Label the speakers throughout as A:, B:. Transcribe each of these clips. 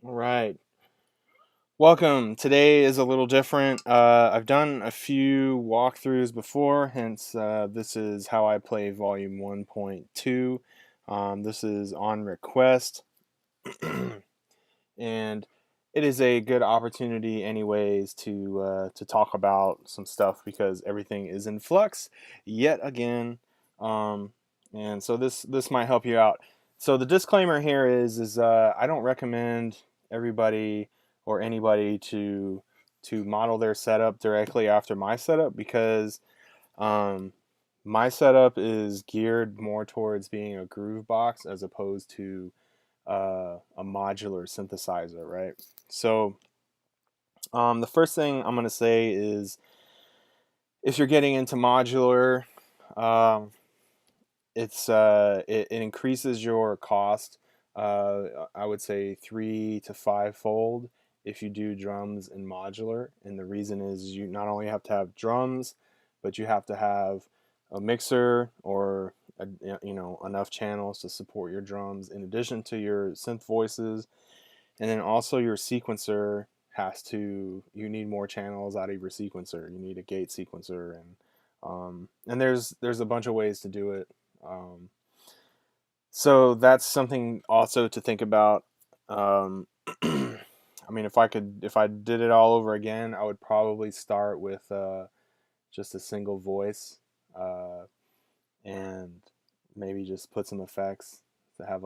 A: All right. Welcome. Today is a little different. I've done a few walkthroughs before, hence, this is how I play Volume 1.2. This is on request, and it is a good opportunity, anyways, to talk about some stuff because everything is in flux yet again. Um, and so this might help you out. So the disclaimer here is I don't recommend everybody or anybody to model their setup directly after my setup because um, my setup is geared more towards being a groove box as opposed to a modular synthesizer, right? So the first thing I'm going to say is if you're getting into modular, um, it increases your cost. I would say 3 to 5 fold if you do drums in modular, and the reason is you not only have to have drums, but you have to have a mixer or enough channels to support your drums in addition to your synth voices, and then also your sequencer you need more channels out of your sequencer. You need a gate sequencer, and there's a bunch of ways to do it. um, so that's something also to think about. I mean, if I did it all over again, I would probably start with just a single voice, uh, and maybe just put some effects to have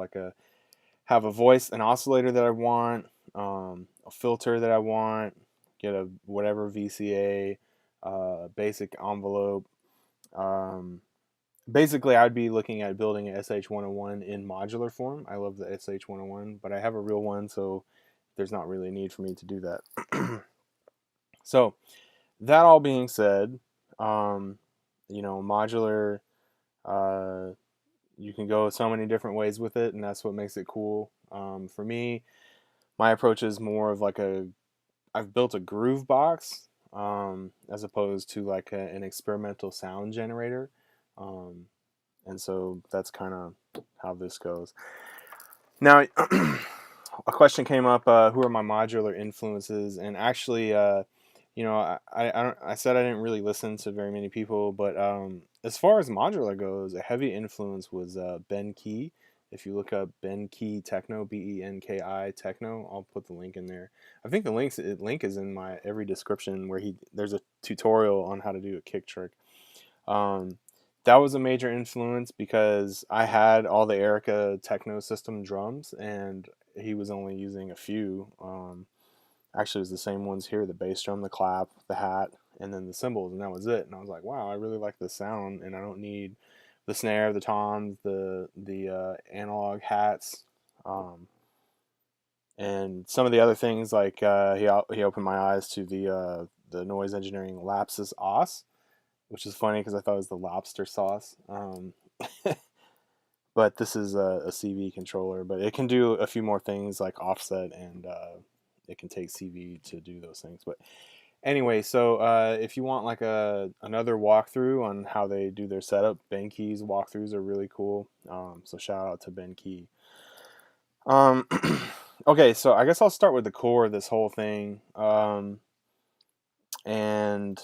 A: a voice, an oscillator that I want, a filter that I want, get a whatever VCA, basic envelope. Um, Basically, I'd be looking at building a SH101 in modular form. I love the SH101, but I have a real one, so there's not really a need for me to do that. So, that all being said, um, modular, uh, you can go so many different ways with it, and that's what makes it cool. For me, my approach is more of I've built a groove box, as opposed to an experimental sound generator. Um, and so that's kind of how this goes. Now, a question came up: who are my modular influences? And actually, I said I didn't really listen to very many people, but as far as modular goes, a heavy influence was Ben Key. If you look up Ben Key Techno, Benki Techno, I'll put the link in there. I think the link is in my every description where there's a tutorial on how to do a kick trick. Um, that was a major influence because I had all the Erica Techno System drums, and he was only using a few. Actually, it was the same ones here: the bass drum, the clap, the hat, and then the cymbals, and that was it. And I was like, wow, I really like the sound, and I don't need the snare, the toms, the analog hats. And some of the other things, like he opened my eyes to the noise engineering Lapsus OS, which is funny because I thought it was the lobster sauce. But this is a CV controller, but it can do a few more things like offset, and it can take CV to do those things. But anyway, so if you want another walkthrough on how they do their setup, Ben Key's walkthroughs are really cool. So shout out to Ben Key. Um, okay, so I guess I'll start with the core of this whole thing. And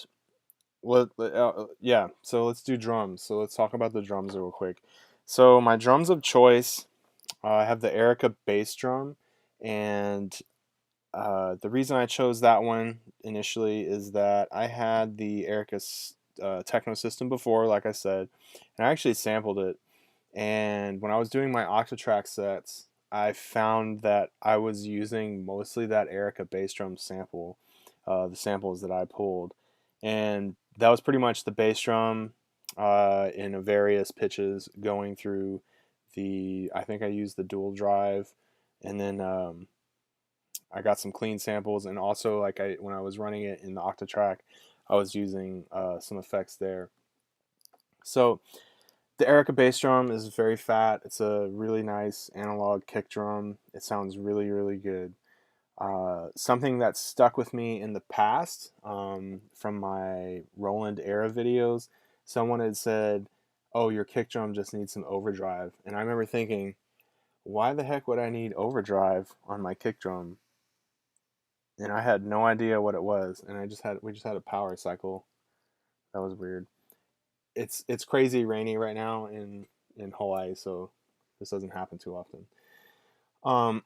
A: yeah, so let's do drums. So let's talk about the drums real quick. So my drums of choice, I have the Erica bass drum, and the reason I chose that one initially is that I had the Erica Techno system before, like I said, and I actually sampled it. And when I was doing my Octatrack sets, I found that I was using mostly that Erica bass drum sample, the samples that I pulled, and that was pretty much the bass drum in various pitches going through the. I think I used the dual drive, and then I got some clean samples, and also when I was running it in the Octatrack, I was using some effects there. So the Erica bass drum is very fat. It's a really nice analog kick drum. It sounds really, really good. Something that stuck with me in the past, from my Roland era videos, someone had said, "Oh, your kick drum just needs some overdrive," and I remember thinking, why the heck would I need overdrive on my kick drum? And I had no idea what it was, and we just had a power cycle. That was weird. It's crazy rainy right now in Hawaii, so this doesn't happen too often. Um,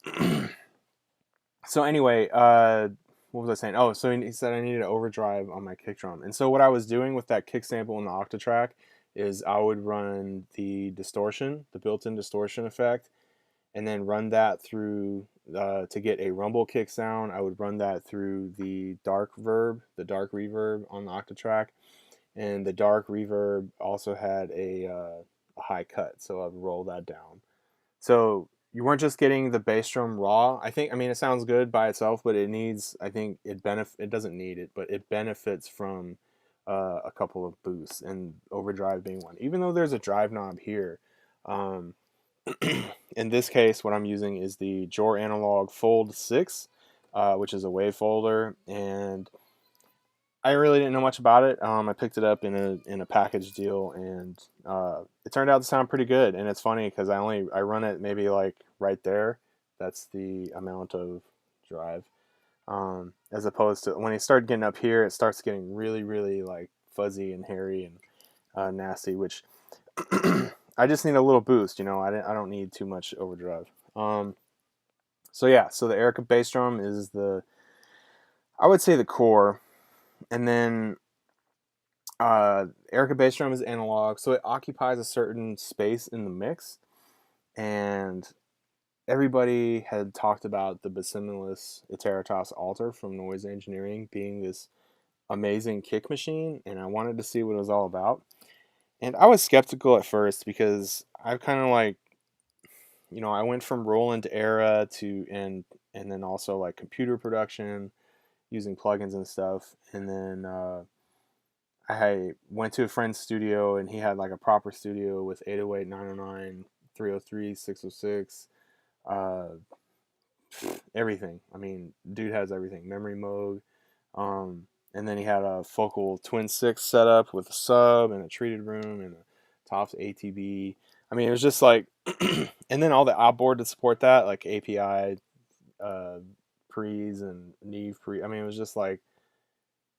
A: so anyway, what was I saying? Oh, so he said I needed an overdrive on my kick drum, and so what I was doing with that kick sample in the Octatrack is I would run the distortion, the built-in distortion effect, and then run that through to get a rumble kick sound. I would run that through the dark reverb on the Octatrack, and the dark reverb also had a high cut, so I'd roll that down. So you weren't just getting the bass drum raw. I mean, it sounds good by itself, but it needs. I think it doesn't need it, but it benefits from a couple of boosts, and overdrive being one. Even though there's a drive knob here, um, in this case, what I'm using is the Jor Analog Fold 6, which is a wave folder, and I really didn't know much about it. I picked it up in a package deal, and it turned out to sound pretty good. And it's funny because I run it maybe like right there. That's the amount of drive, as opposed to when you start getting up here, it starts getting really like fuzzy and hairy and nasty. Which I just need a little boost. I don't need too much overdrive. So yeah, so the Erica bass drum is I would say the core, and then Erica bass drum is analog, so it occupies a certain space in the mix. And everybody had talked about the Basimilus Iteritas altar from Noise Engineering being this amazing kick machine, and I wanted to see what it was all about. And I was skeptical at first because I kind of like, I went from Roland era to and then also like computer production using plugins and stuff, and then I went to a friend's studio and he had like a proper studio with 808, 909, 303, 606, uh, everything. I mean, dude has everything. Memory mode. And then he had a Focal Twin 6 setup with a sub and a treated room and a Tops ATB. I mean, it was just like, and then all the outboard to support that, like API, uh, pre's and Neve pre. I mean, it was just like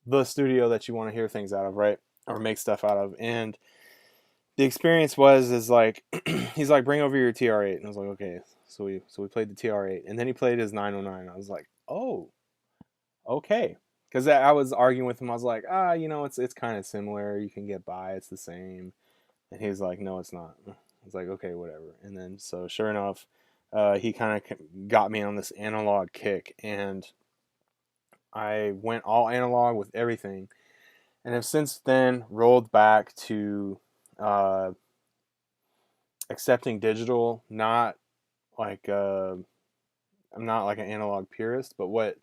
A: the studio that you want to hear things out of, right? Or make stuff out of. And the experience is like he's like, bring over your TR8, and I was like, okay. So we played the TR8, and then he played his 909. I was like, oh, okay, because I was arguing with him. I was like, it's kind of similar. You can get by. It's the same. And he's like, no, it's not. I was like, okay, whatever. And then so sure enough, he kind of got me on this analog kick, and I went all analog with everything, and have since then rolled back to uh, accepting digital. Not like I'm not like an analog purist, but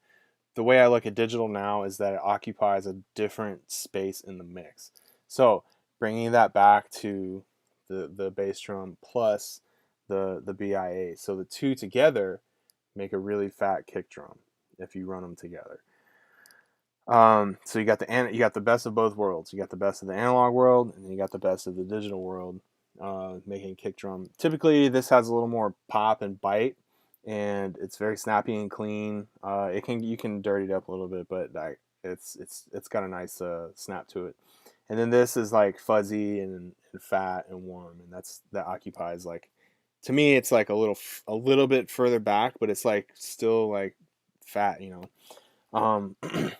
A: the way I look at digital now is that it occupies a different space in the mix. So bringing that back to the bass drum plus the BIA, so the two together make a really fat kick drum if you run them together. So you got the best of both worlds. You got the best of the analog world, and you got the best of the digital world, making kick drum. Typically, this has a little more pop and bite, and it's very snappy and clean. You can dirty it up a little bit, but it's got a nice snap to it. And then this is like fuzzy and fat and warm, and that occupies like, to me, it's like a little bit further back, but it's like still like fat.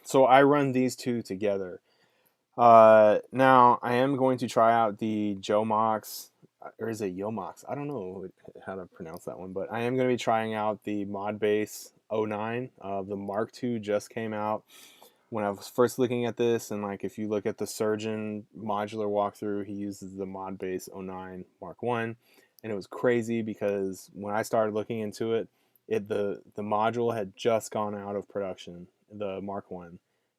A: So I run these two together. Now I am going to try out the Jomox, or is it Yomox? I don't know how to pronounce that one, but I am going to be trying out the Modbase 09. The Mark II just came out. When I was first looking at this, and like if you look at the Surgeon modular walkthrough, he uses the Modbase 09 Mark I, and it was crazy because when I started looking into it, the module had just gone out of production, the Mark I,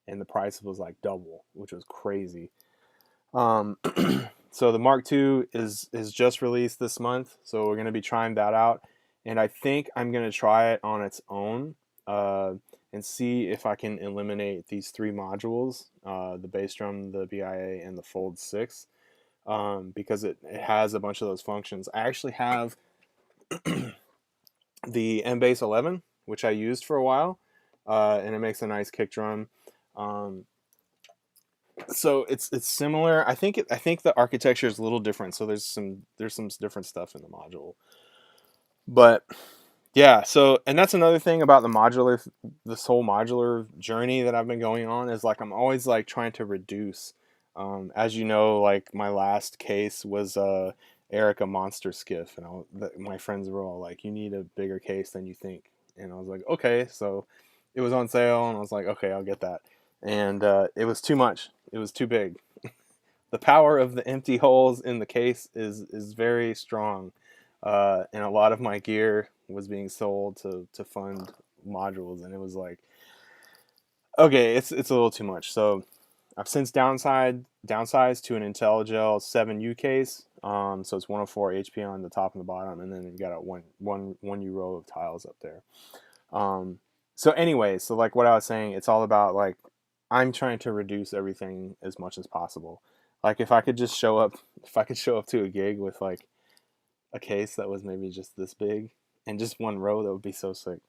A: and the price was like double, which was crazy. Um, so the Mark II is just released this month, so we're going to be trying that out, and I think I'm going to try it on its own and see if I can eliminate these three modules: the bass drum, the BIA, and the Fold 6, because it has a bunch of those functions. I actually have the M-Bass 11, which I used for a while, and it makes a nice kick drum. Um, so it's similar. I think the architecture is a little different. So there's some different stuff in the module, but yeah. So and that's another thing about the modular, this whole modular journey that I've been going on is like I'm always like trying to reduce. As you know, like my last case was Erica Monster Skiff, and my friends were all like, "You need a bigger case than you think," and I was like, "Okay." So it was on sale, and I was like, "Okay, I'll get that." And it was too much. It was too big. The power of the empty holes in the case is very strong, and a lot of my gear was being sold to fund modules, and it was like, okay, it's a little too much. So I've since downsized to an Intellijel 7U case. So it's 104 HP on the top and the bottom, and then you've got a one U row of tiles up there. Um, so anyway, so like what I was saying, it's all about like I'm trying to reduce everything as much as possible. Like if I could just show up, if I could show up to a gig with like a case that was maybe just this big and just one row, that would be so sick.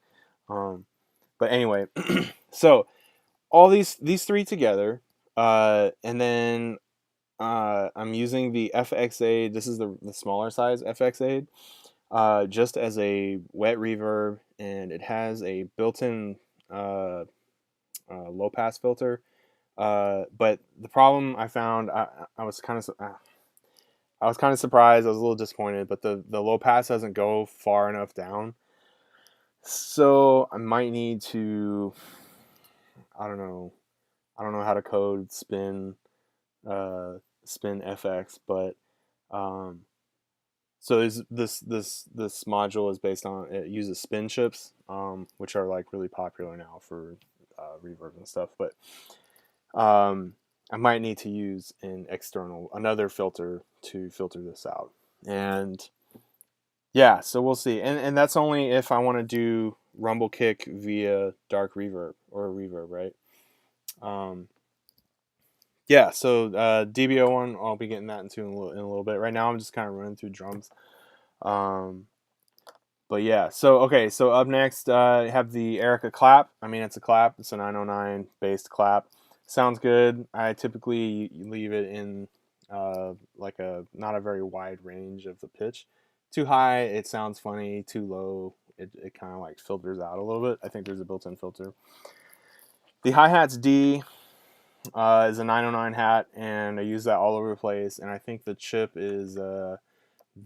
A: Um, but anyway, so all these three together, and then I'm using the FX8. This is the smaller size FX8, just as a wet reverb, and it has a built-in low pass filter. But the problem I found, I was kind of I was kind of surprised. I was a little disappointed, but the low pass doesn't go far enough down, so I might need to. I don't know. I don't know how to code spin FX, but um, so this module is based on, it uses spin chips, which are like really popular now for reverb and stuff. But I might need to use another filter to filter this out, and yeah, so we'll see. And that's only if I want to do rumble kick via dark reverb or a reverb, right? Um, yeah, so DBO one, I'll be getting that into in a little bit. Right now, I'm just kind of running through drums. Um, but yeah, so okay, so up next, I have the Erica clap. I mean, it's a clap. It's a 909 based clap. Sounds good. I typically leave it in like a not a very wide range of the pitch. Too high, it sounds funny. Too low, it kind of like filters out a little bit. I think there's a built-in filter. The hi-hat's D. Is a 909 hat, and I use that all over the place. And I think the chip is the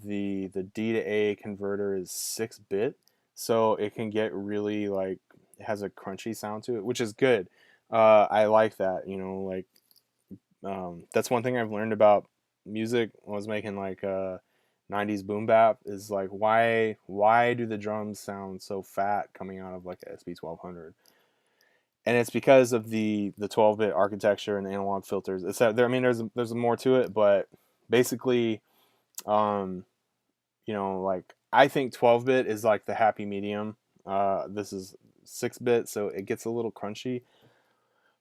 A: D to A converter is 6-bit, so it can get really like, it has a crunchy sound to it, which is good. I like that. You know, like that's one thing I've learned about music when I was making like 90s boom bap is like why do the drums sound so fat coming out of like a SP 1200? And it's because of the 12-bit architecture and the analog filters. It's that there. I mean, there's more to it, but basically, um, you know, like I think 12-bit is like the happy medium. This is 6-bit, so it gets a little crunchy.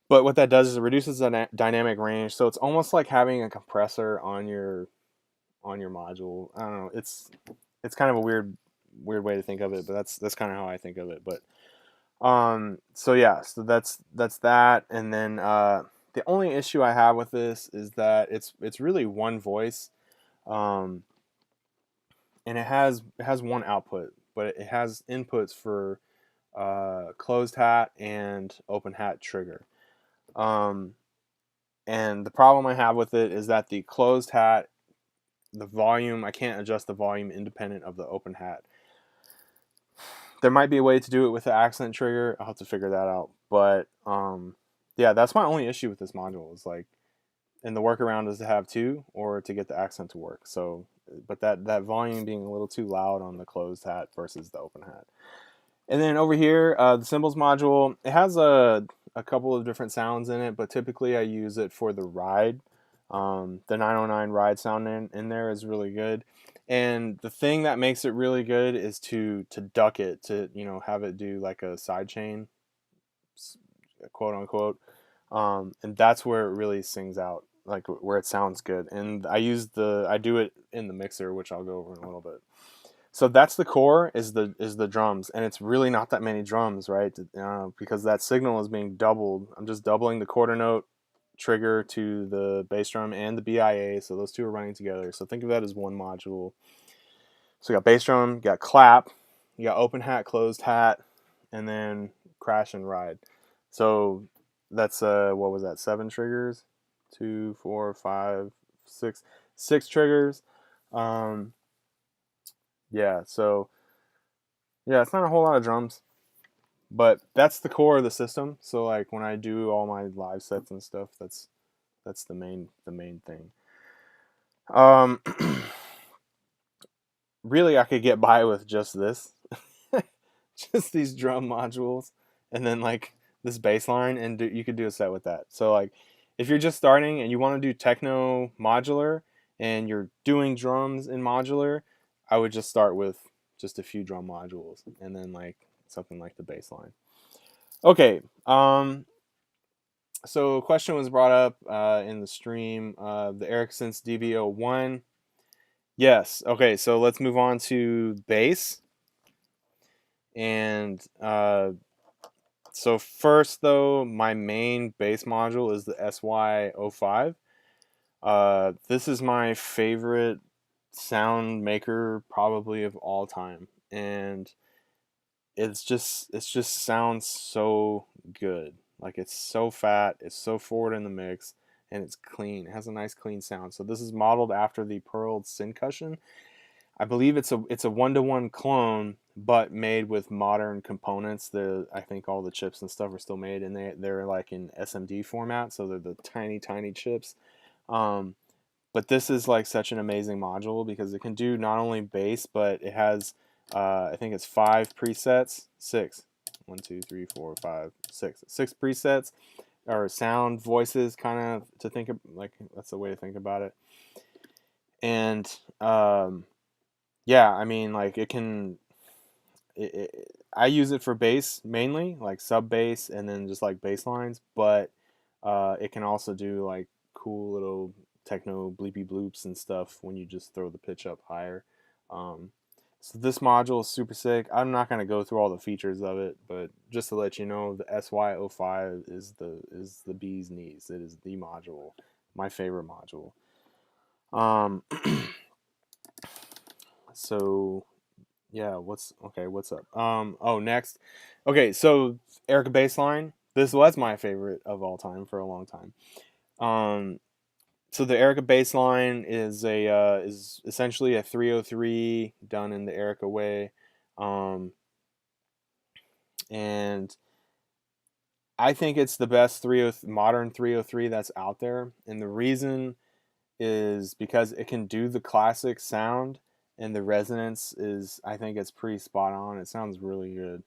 A: But what that does is it reduces the dynamic range, so it's almost like having a compressor on your module. I don't know. It's kind of a weird way to think of it, but that's kind of how I think of it. But so yeah, so that's that. And then the only issue I have with this is that it's really one voice, um, and it has one output, but it has inputs for closed hat and open hat trigger. Um, and the problem I have with it is that the closed hat, the volume, I can't adjust the volume independent of the open hat. There might be a way to do it with the AXXENT trigger. I'll have to figure that out. But yeah, that's my only issue with this module. Is like, and the workaround is to have two or to get the AXXENT to work. So, but that volume being a little too loud on the closed hat versus the open hat. And then over here, the cymbals module, it has a couple of different sounds in it, but typically I use it for the ride. The 909 ride sound in there is really good. And the thing that makes it really good is to duck it, to, you know, have it do like a side chain, quote unquote. And that's where it really sings out, like where it sounds good. And I do it in the mixer, which I'll go over in a little bit. So that's the core is the drums, and it's really not that many drums, right? Because that signal is being doubled. I'm just doubling the quarter note trigger to the bass drum and the BIA, so those two are running together. So think of that as one module. So you got bass drum, you got clap, you got open hat, closed hat, and then crash and ride. So that's what was that? 7 triggers, 2, 4, 5, 6, 6 triggers. Yeah, so yeah, it's not a whole lot of drums, but that's the core of the system. So like when I do all my live sets and stuff, that's the main thing. Really, I could get by with just this, just these drum modules, and then like this bass line, and you could do a set with that. So like, if you're just starting and you want to do techno modular, and you're doing drums in modular, I would just start with just a few drum modules, and then like something like the bass line. Okay. So a question was brought up in the stream. The AXXENT DB01. Yes. Okay. So let's move on to bass. And so first, though, my main bass module is the SY05. This is my favorite sound maker probably of all time, and it just sounds so good. Like it's so fat, it's so forward in the mix, and it's clean. It has a nice clean sound. So this is modeled after the Pearl Syncussion. I believe it's a 1-to-1 clone, but made with modern components. I think all the chips and stuff are still made, and they're like in SMD format, so they're the tiny chips. But this is like such an amazing module because it can do not only bass, but it has I think it's 5 presets, 6. 1, 2, 3, 4, 5, 6. 6 presets or sound voices, kind of to think of, like that's the way to think about it. And yeah, I mean, like it can. I use it for bass mainly, like sub bass, and then just like bass lines. But it can also do like cool little techno bleepy bloops and stuff when you just throw the pitch up higher. So this module is super sick. I'm not gonna go through all the features of it, but just to let you know, the SY05 is the bee's knees. It is the module, my favorite module. So yeah, what's up? Oh, next. Okay, so Erica bassline. This was my favorite of all time for a long time. So the Erica bassline is essentially a 303 done in the Erica way. And I think it's the best modern 303 that's out there, and the reason is because it can do the classic sound, and the resonance is, I think it's pretty spot on. It sounds really good.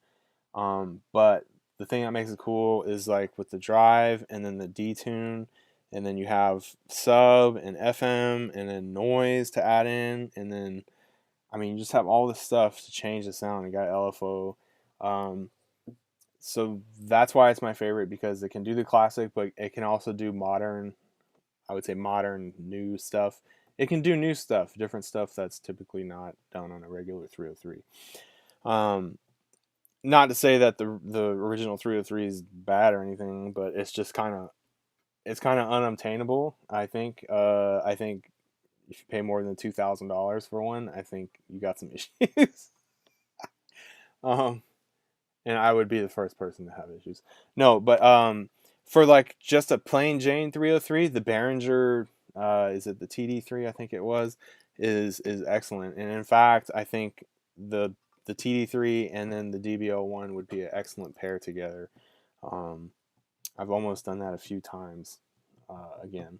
A: But the thing that makes it cool is like with the drive and then the detune, and then you have sub and FM and then noise to add in, and then I mean you just have all this stuff to change the sound. You got LFO. So that's why it's my favorite, because it can do the classic, but it can also do modern, I would say modern new stuff. It can do new stuff, different stuff that's typically not done on a regular 303. Not to say that the original 303 is bad or anything, but it's just kind of unobtainable. I think if you pay more than $2,000 for one, I think you got some issues. And I would be the first person to have issues. No, but for like just a plain Jane 303, the Behringer, is it the TD3? I think it was, is excellent. And in fact, I think the TD3 and then the DB01 would be an excellent pair together. I've almost done that a few times again.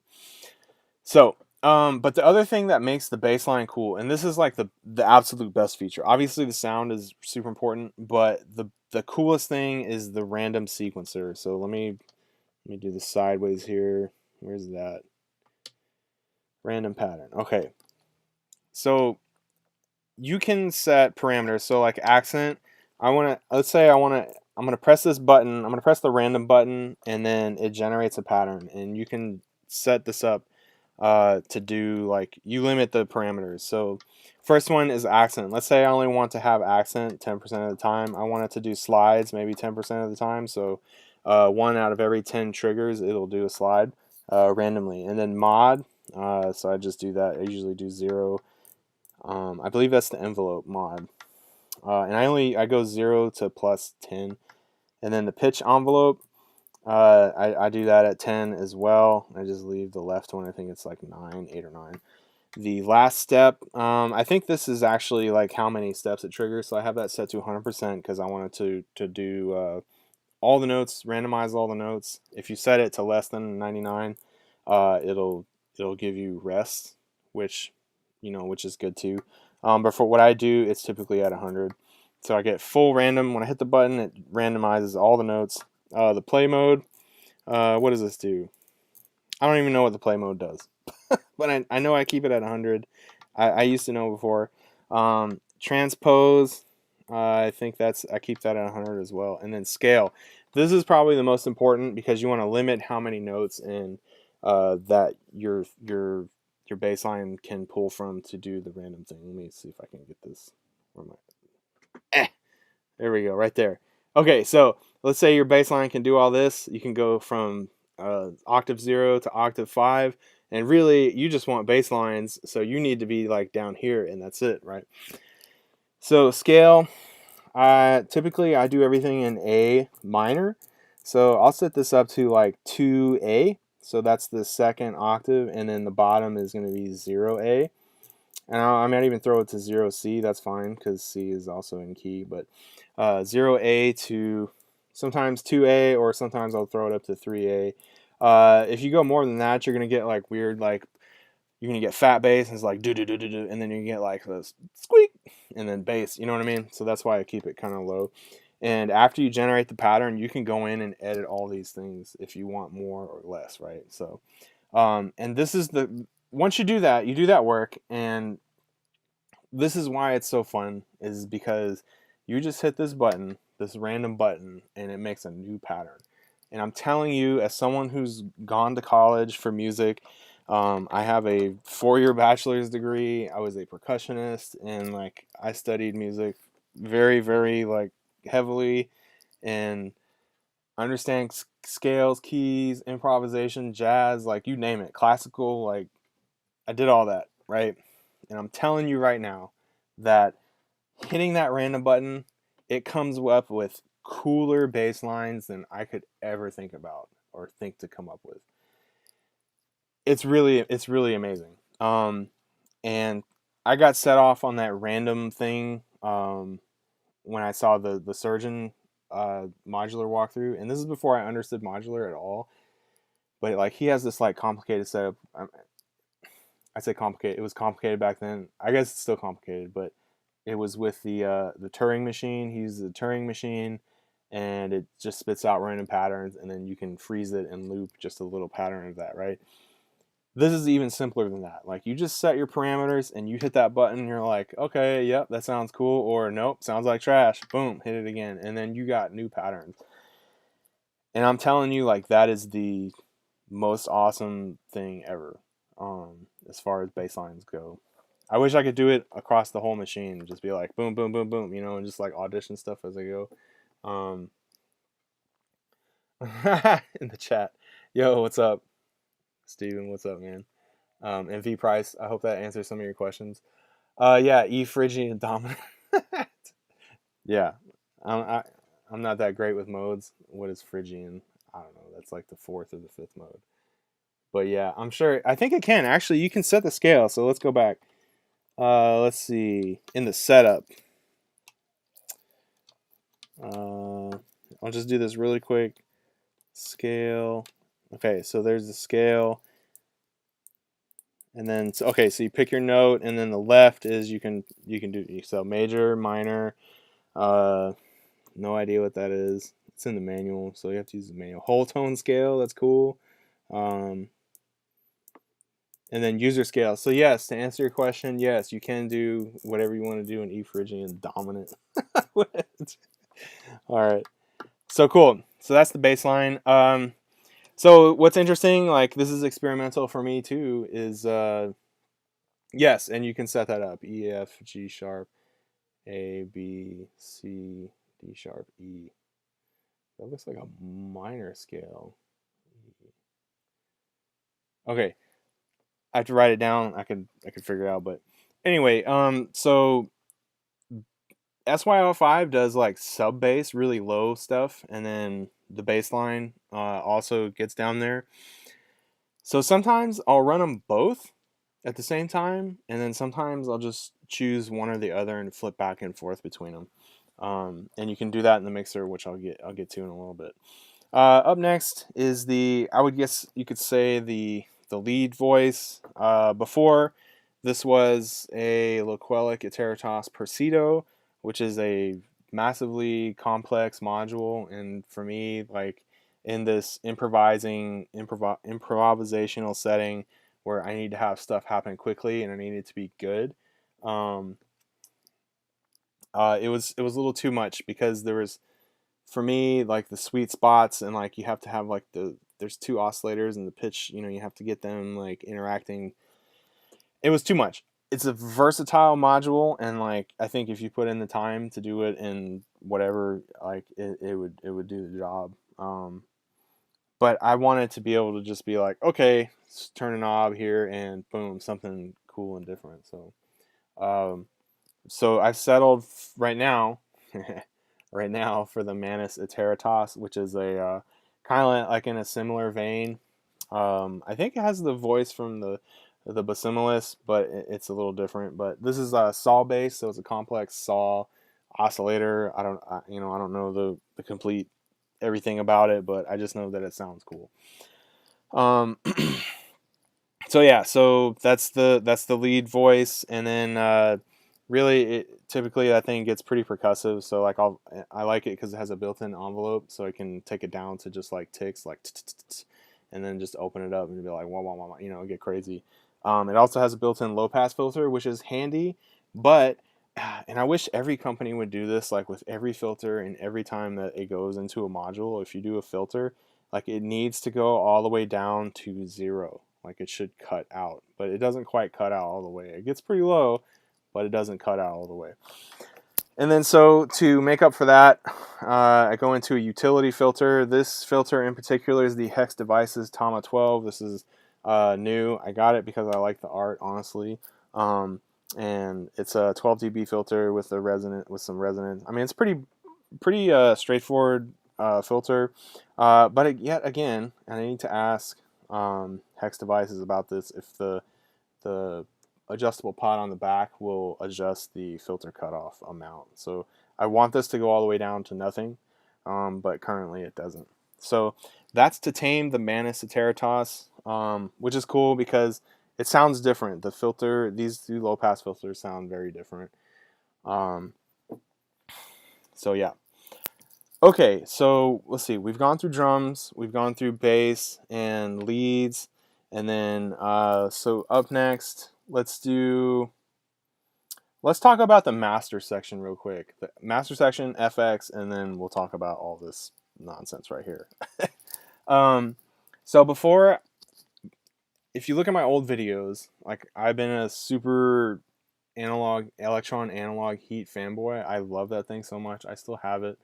A: So, but the other thing that makes the bassline cool, and this is like the absolute best feature. Obviously, the sound is super important, but the coolest thing is the random sequencer. So let me do the sideways here. Where's that? Random pattern. Okay. So you can set parameters. So like accent, I'm gonna press this button. I'm gonna press the random button, and then it generates a pattern, and you can set this up to do, like, you limit the parameters. So first one is accent. Let's say I only want to have accent 10% of the time. I want it to do slides maybe 10% of the time. So 1 out of every 10 triggers, it'll do a slide randomly. And then mod, so I just do that. I usually do 0. I believe that's the envelope mod. And I go 0 to plus 10. And then the pitch envelope, I do that at 10 as well. I just leave the left one. I think it's like 9, 8 or 9. The last step, I think this is actually like how many steps it triggers. So I have that set to 100% because I wanted to do all the notes, randomize all the notes. If you set it to less than 99, it'll give you rest, which is good too. But for what I do, it's typically at 100. So I get full random. When I hit the button, it randomizes all the notes. The play mode, what does this do? I don't even know what the play mode does, but I know I keep it at 100. I used to know before. Transpose, I think I keep that at 100 as well. And then scale. This is probably the most important because you want to limit how many notes in that your baseline can pull from to do the random thing. Let me see if I can get this. Where am I? There we go, right there. Okay, so let's say your baseline can do all this. You can go from octave 0 to octave 5, and really you just want bass lines, so you need to be like down here, and that's it, right? So scale, typically I do everything in A minor, so I'll set this up to like 2A, so that's the second octave, and then the bottom is going to be 0A. And I might even throw it to 0C, that's fine, because C is also in key, but 0A to sometimes 2A, or sometimes I'll throw it up to 3A. If you go more than that, you're going to get like weird, like, you're going to get fat bass, and it's like do-do-do-do-do, and then you get like this squeak, and then bass, you know what I mean? So that's why I keep it kind of low. And after you generate the pattern, you can go in and edit all these things if you want more or less, right? So, and this is once you do that work, and this is why it's so fun, is because you just hit this button, this random button, and it makes a new pattern. And I'm telling you, as someone who's gone to college for music, I have a 4-year bachelor's degree. I was a percussionist, and like I studied music very, very like heavily, and understand scales, keys, improvisation, jazz, like you name it, classical, like I did all that, right? And I'm telling you right now that hitting that random button, it comes up with cooler bass lines than I could ever think about or think to come up with. It's really amazing. And I got set off on that random thing when I saw the Surgeon modular walkthrough, and this is before I understood modular at all. But like he has this like complicated setup. I say complicated. It was complicated back then. I guess it's still complicated, but it was with the Turing machine. He uses the Turing machine, and it just spits out random patterns, and then you can freeze it and loop just a little pattern of that, right? This is even simpler than that. Like you just set your parameters, and you hit that button, and you're like, okay, yep, that sounds cool, or nope, sounds like trash. Boom, hit it again, and then you got new patterns. And I'm telling you, like that is the most awesome thing ever, as far as bass lines go. I wish I could do it across the whole machine, just be like boom, boom, boom, boom, and just like audition stuff as I go. In the chat, yo, what's up, Steven? What's up, man? And V Price, I hope that answers some of your questions. Yeah, E Phrygian dominant. Yeah, I'm not that great with modes. What is Phrygian? I don't know. That's like the 4th or the 5th mode. But yeah, I'm sure. I think it can actually. You can set the scale. So let's go back. Let's see. In the setup, I'll just do this really quick. Scale. Okay, so there's the scale. And then okay, so you pick your note, and then the left is you can do so major, minor. No idea what that is. It's in the manual, so you have to use the manual. Whole tone scale. That's cool. And then user scale. So yes, to answer your question, yes, you can do whatever you want to do in E Phrygian dominant. All right. So cool. So that's the bass line. So what's interesting, like this is experimental for me too, is yes, and you can set that up: E, F, G sharp, A, B, C, D sharp, E. That looks like a minor scale. Okay, I have to write it down. I could figure it out, but anyway, so SYL5 does like sub bass, really low stuff, and then the bass line also gets down there. So sometimes I'll run them both at the same time, and then sometimes I'll just choose one or the other and flip back and forth between them. And you can do that in the mixer, which I'll get to in a little bit. Up next is I would guess you could say the lead voice. Before, this was a Loquelic Iteritas Percido, which is a massively complex module, and for me, like in this improvisational setting where I need to have stuff happen quickly and I need it to be good. Um, it was a little too much because there was, for me, like the sweet spots, and like you have to have like there's two oscillators and the pitch, you have to get them like interacting. It was too much. It's a versatile module, and like I think if you put in the time to do it in whatever, like it would do the job. But I wanted to be able to just be like, okay, turn a knob here and boom, something cool and different. Um, so I've settled right now, right now for the Manus Iteritas, which is a kind of like in a similar vein. I think it has the voice from the Basimilus, but it's a little different. But this is a saw base, so it's a complex saw oscillator. I don't know the complete everything about it, but I just know that it sounds cool. Um, so yeah, so that's the lead voice, and then really typically that thing gets pretty percussive. So like I like it because it has a built-in envelope, so I can take it down to just like ticks, like and then just open it up and be like wah wah wah, get crazy. It also has a built-in low-pass filter, which is handy, but and I wish every company would do this, like with every filter and every time that it goes into a module. If you do a filter, like it needs to go all the way down to 0. Like it should cut out, but it doesn't quite cut out all the way. It gets pretty low, but it doesn't cut out all the way. And then so to make up for that, I go into a utility filter. This filter in particular is the Hex Devices Tama 12. This is new. I got it because I like the art, honestly. And it's a 12 dB filter with some resonance. I mean, it's pretty straightforward filter. But yet again, and I need to ask Hex Devices about this, if the adjustable pot on the back will adjust the filter cutoff amount. So I want this to go all the way down to nothing, but currently it doesn't. So that's to tame the Manus Iteritas, which is cool because it sounds different. These two low pass filters sound very different. So yeah. Okay, so let's see. We've gone through drums, we've gone through bass and leads, and then so up next, let's talk about the master section real quick. The master section, FX, and then we'll talk about all this nonsense right here. So before, if you look at my old videos, like I've been a super electron analog heat fanboy. I love that thing so much. I still have it.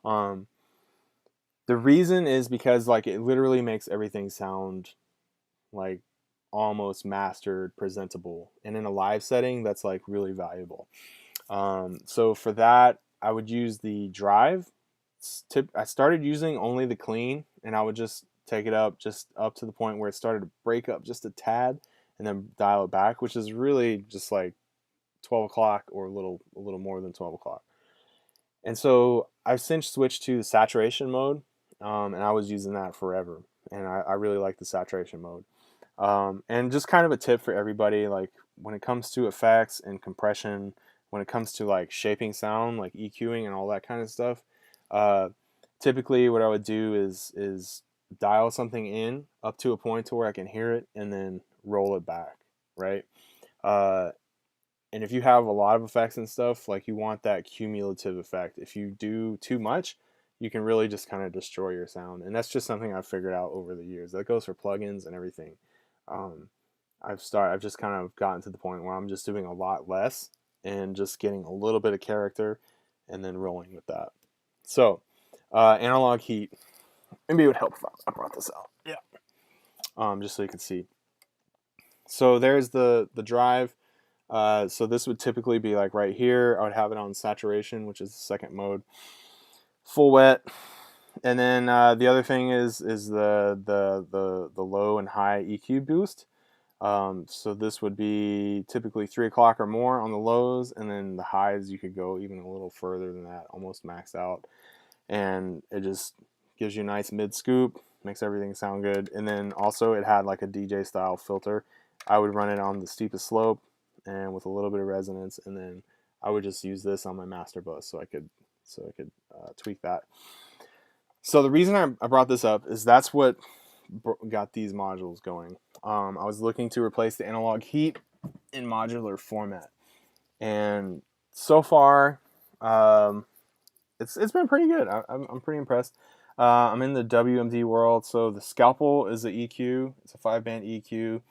A: Um, the reason is because like it literally makes everything sound like almost mastered, presentable, and in a live setting, that's like really valuable. So for that, I would use the drive. I started using only the clean, and I would just take it up just up to the point where it started to break up just a tad, and then dial it back, which is really just like 12 o'clock or a little more than 12 o'clock. And so I've since switched to the saturation mode, and I was using that forever, and I really like the saturation mode. And just kind of a tip for everybody, like when it comes to effects and compression, when it comes to like shaping sound, like EQing and all that kind of stuff, uh, typically what I would do is dial something in up to a point to where I can hear it and then roll it back, right? Uh, and if you have a lot of effects and stuff, like you want that cumulative effect. If you do too much, you can really just kind of destroy your sound. And that's just something I've figured out over the years. That goes for plugins and everything. Um, I've just kind of gotten to the point where I'm just doing a lot less and just getting a little bit of character and then rolling with that. So, analog heat. Maybe it would help if I brought this out. Yeah. Just so you can see. So there's the drive. So this would typically be like right here. I would have it on saturation, which is the second mode. Full wet. And then the other thing is the low and high EQ boost. So this would be typically 3 o'clock or more on the lows, and then the highs you could go even a little further than that, almost maxed out. And it just gives you a nice mid scoop, makes everything sound good. And then also it had like a DJ style filter. I would run it on the steepest slope and with a little bit of resonance, and then I would just use this on my master bus so I could tweak that. So the reason I brought this up is that's what got these modules going. I was looking to replace the analog heat in modular format, and so far it's been pretty good. I'm pretty impressed. I'm in the WMD world, so the Scalpel is the EQ. It's a 5-band EQ.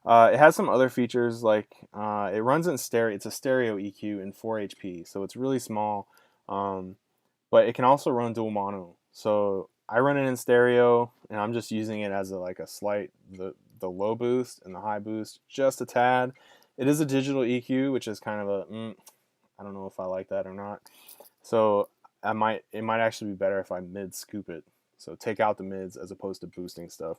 A: It has some other features like it runs in stereo. It's a stereo EQ in 4 HP, so it's really small. But it can also run dual mono. So I run it in stereo, and I'm just using it as a slight the low boost and the high boost just a tad. It is a digital EQ, which is kind of a I don't know if I like that or not. So it might actually be better if I mid scoop it. So take out the mids as opposed to boosting stuff.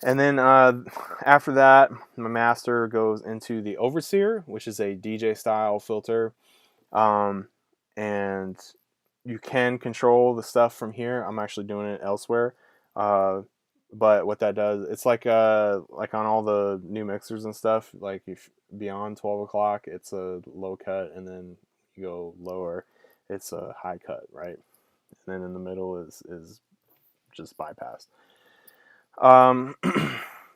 A: And then after that, my master goes into the Overseer, which is a DJ style filter. And you can control the stuff from here. I'm actually doing it elsewhere. But what that does, it's like on all the new mixers and stuff, like if beyond 12 o'clock, it's a low cut, and then you go lower, it's a high cut, right? And then in the middle is just bypassed.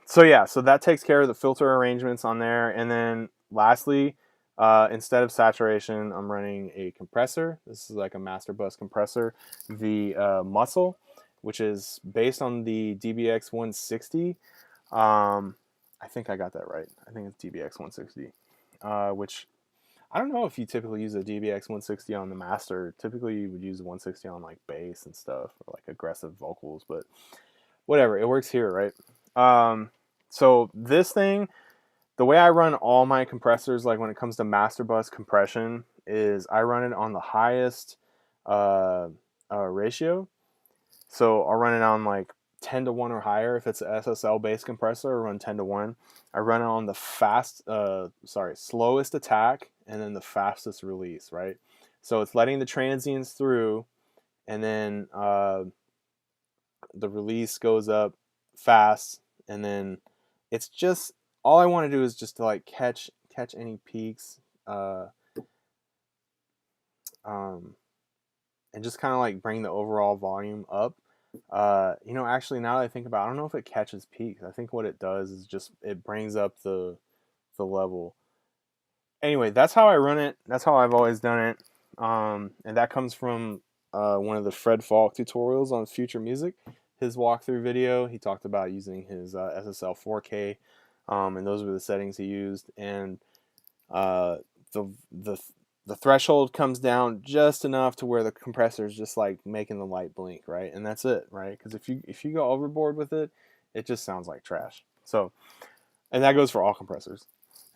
A: So yeah, so that takes care of the filter arrangements on there. And then lastly, instead of saturation, I'm running a compressor. This is like a master bus compressor, the Muscle, which is based on the DBX 160. I think I got that right. I think it's DBX 160, which I don't know if you typically use a DBX 160 on the master. Typically, you would use a 160 on like bass and stuff, or like aggressive vocals, but whatever, it works here, right? So this thing, the way I run all my compressors, like when it comes to master bus compression, is I run it on the highest ratio. So I'll run it on like 10 to 1 or higher. If it's an SSL based compressor, I run 10 to 1. I run it on the slowest attack and then the fastest release, right? So it's letting the transients through, and then the release goes up fast, and then it's just all I want to do is just to like catch any peaks, and just kind of like bring the overall volume up. Actually, now that I think about it, I don't know if it catches peaks. I think what it does is just it brings up the level. Anyway, that's how I run it. That's how I've always done it. And that comes from one of the Fred Falk tutorials on Future Music. His walkthrough video, he talked about using his SSL 4K, and those were the settings he used. And the threshold comes down just enough to where the compressor is just like making the light blink, right? And that's it, right? Because if you go overboard with it, it just sounds like trash. So, and that goes for all compressors.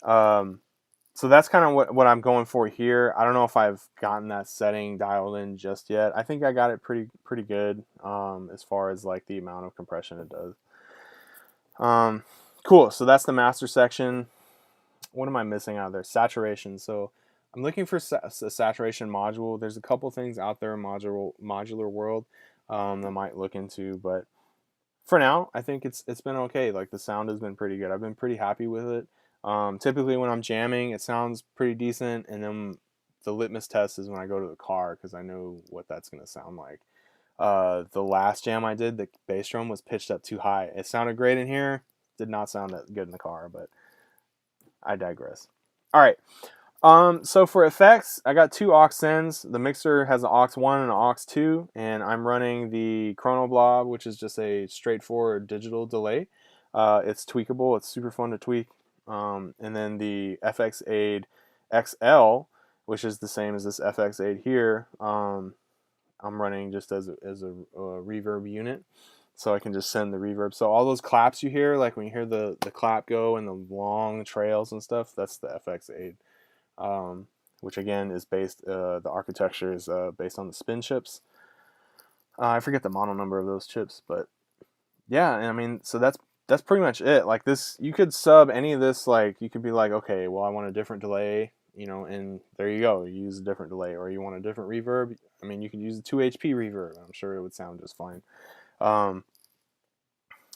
A: So that's kind of what I'm going for here. I don't know if I've gotten that setting dialed in just yet. I think I got it pretty good as far as like the amount of compression it does. Cool. So that's the master section. What am I missing out of there? Saturation. So I'm looking for a saturation module. There's a couple things out there in modular world that I might look into, but for now, I think it's been okay. Like the sound has been pretty good. I've been pretty happy with it. Typically when I'm jamming, it sounds pretty decent, and then the litmus test is when I go to the car, because I know what that's going to sound like. The last jam I did, the bass drum was pitched up too high. It sounded great in here, did not sound that good in the car, but I digress. All right. So for effects, I got two AXXENTs. The mixer has an aux 1 and an aux 2, and I'm running the Chronoblob, which is just a straightforward digital delay. It's tweakable. It's super fun to tweak. And then the FX8 XL, which is the same as this FX8 here. I'm running just as a reverb unit, so I can just send the reverb. So all those claps you hear, like when you hear the clap go and the long trails and stuff, that's the FX8. Which again is based, the architecture is based on the spin chips. I forget the model number of those chips, but yeah, I mean, so that's pretty much it. Like this, you could sub any of this. Like you could be like, okay, well, I want a different delay, and there you go. You use a different delay, or you want a different reverb. I mean, you could use a 2 HP reverb. I'm sure it would sound just fine. Um,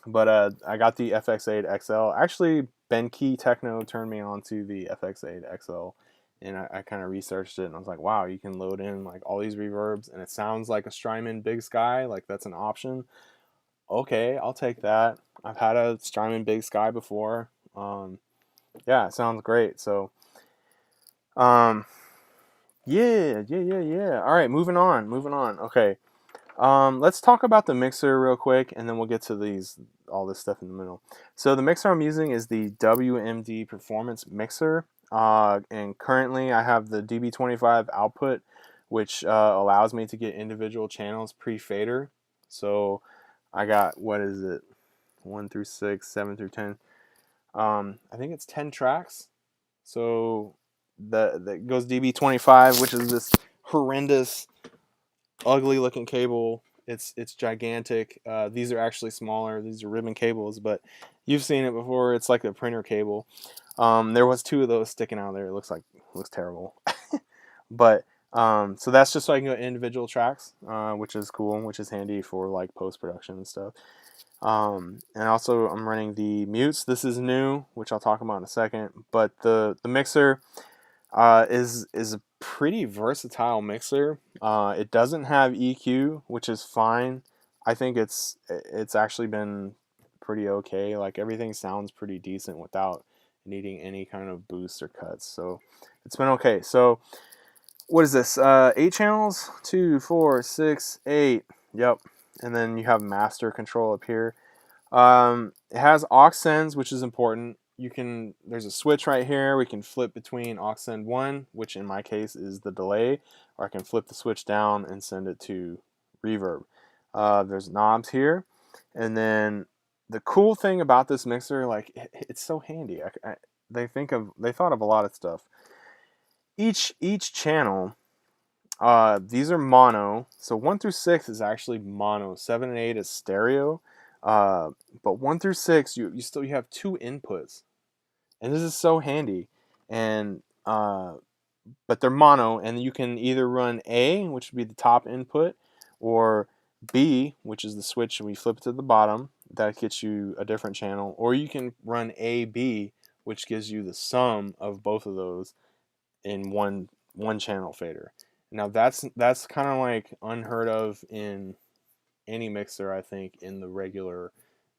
A: but I got the FX8 XL. Actually, Ben Key Techno turned me on to the FX8 XL, and I kind of researched it, and I was like, wow, you can load in like all these reverbs, and it sounds like a Strymon Big Sky. Like that's an option. Okay, I'll take that. I've had a Strymon Big Sky before. Yeah, it sounds great. So, um, yeah. All right, moving on. Okay. Let's talk about the mixer real quick, and then we'll get to all this stuff in the middle. So the mixer I'm using is the WMD Performance Mixer, and currently I have the DB25 output, which allows me to get individual channels pre-fader. So I got, what is it, 1 through 6, 7 through 10. I think it's 10 tracks. So that goes DB25, which is this horrendous, ugly looking cable. It's gigantic. These are actually smaller. These are ribbon cables, but you've seen it before. It's like a printer cable. There was 2 of those sticking out there. It looks terrible. But so that's just so I can go individual tracks, which is cool, which is handy for like post production and stuff. And also I'm running the mutes. This is new, which I'll talk about in a second. But the mixer is a pretty versatile mixer. It doesn't have EQ, which is fine. I think it's actually been pretty okay. Like everything sounds pretty decent without needing any kind of boosts or cuts. So it's been okay. So what is this? 8 channels? 2, 4, 6, 8. Yep. And then you have master control up here. It has AXXENTs, which is important. There's a switch right here. We can flip between AXXENT 1, which in my case is the delay, or I can flip the switch down and send it to reverb. There's knobs here, and then the cool thing about this mixer, like it's so handy. They thought of a lot of stuff. Each channel, these are mono. So 1 through 6 is actually mono. 7 and 8 is stereo. But 1 through 6, you have 2 inputs, and this is so handy. And but they're mono, and you can either run A, which would be the top input, or B, which is the switch, and we flip it to the bottom. That gets you a different channel, or you can run AB, which gives you the sum of both of those in one channel fader. Now that's kind of like unheard of in any mixer, I think, in the regular